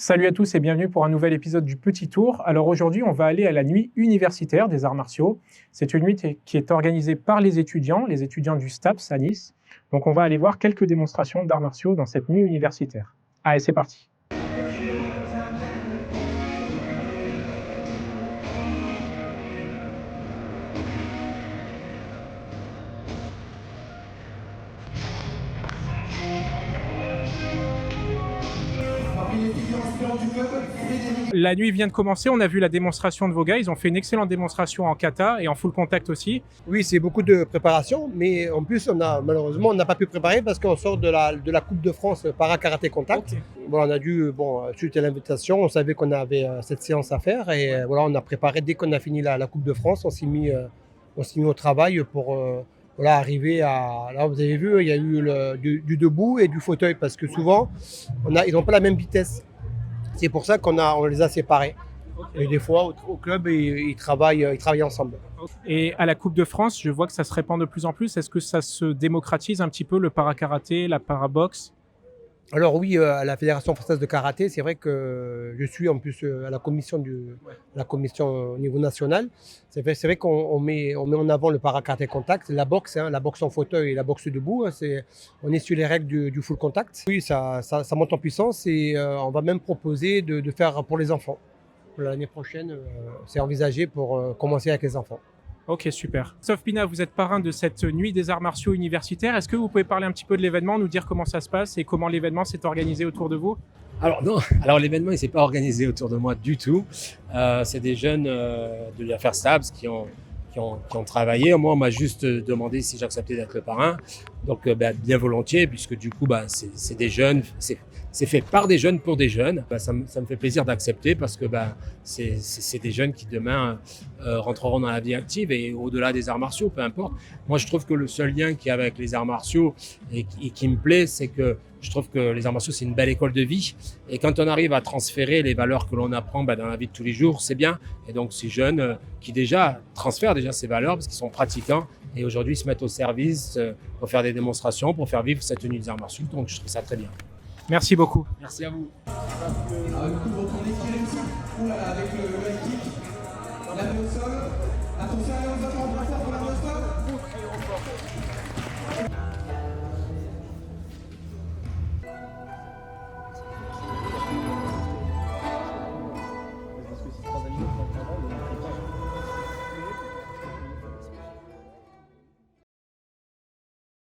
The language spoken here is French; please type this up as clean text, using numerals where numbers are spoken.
Salut à tous et bienvenue pour un nouvel épisode du Petit Tour. Alors aujourd'hui, on va aller à la nuit universitaire des arts martiaux. C'est une nuit qui est organisée par les étudiants du STAPS à Nice. Donc on va aller voir quelques démonstrations d'arts martiaux dans cette nuit universitaire. Allez, c'est parti. La nuit vient de commencer, on a vu la démonstration de vos gars, ils ont fait une excellente démonstration en kata et en full contact aussi. Oui, c'est beaucoup de préparation, mais en plus, malheureusement, on n'a pas pu préparer parce qu'on sort de la Coupe de France para-karaté contact. Ok. Bon, on a dû, suite à l'invitation, on savait qu'on avait cette séance à faire et voilà, on a préparé dès qu'on a fini la Coupe de France, on s'est mis au travail pour arriver à. Là, vous avez vu, il y a eu du debout et du fauteuil parce que souvent, ils n'ont pas la même vitesse. C'est pour ça on les a séparés. Et des fois, au club, ils travaillent ensemble. Et à la Coupe de France, je vois que ça se répand de plus en plus. Est-ce que ça se démocratise un petit peu, le para-karaté, la para-boxe? Alors oui, à la Fédération française de karaté, c'est vrai que je suis en plus à la commission au niveau national. C'est vrai qu'on met en avant le para-karaté contact, la boxe en fauteuil et la boxe debout. On est sur les règles du full contact. Oui, ça monte en puissance et on va même proposer de faire pour les enfants. L'année prochaine, c'est envisagé pour commencer avec les enfants. Ok, super. Sauf Pina, vous êtes parrain de cette nuit des arts martiaux universitaires. Est-ce que vous pouvez parler un petit peu de l'événement, nous dire comment ça se passe et comment l'événement s'est organisé autour de vous? Alors non, l'événement il s'est pas organisé autour de moi du tout. C'est des jeunes de l'affaire STAPS qui ont travaillé. Moi, on m'a juste demandé si j'acceptais d'être le parrain. Donc bien volontiers, puisque du coup c'est des jeunes, c'est fait par des jeunes pour des jeunes. Ça me fait plaisir d'accepter parce que c'est des jeunes qui demain rentreront dans la vie active et au-delà des arts martiaux, peu importe. Moi, je trouve que le seul lien qu'il y a avec les arts martiaux et qui me plaît, c'est que je trouve que les arts martiaux, c'est une belle école de vie. Et quand on arrive à transférer les valeurs que l'on apprend dans la vie de tous les jours, c'est bien. Et donc, ces jeunes qui transfèrent ces valeurs parce qu'ils sont pratiquants et aujourd'hui se mettent au service pour faire des démonstrations, pour faire vivre cette tenue des arts martiaux. Donc, je trouve ça très bien. Merci beaucoup. Merci à vous. Avec le high kick, la main au sol. Attention, allez, on va prendre pour la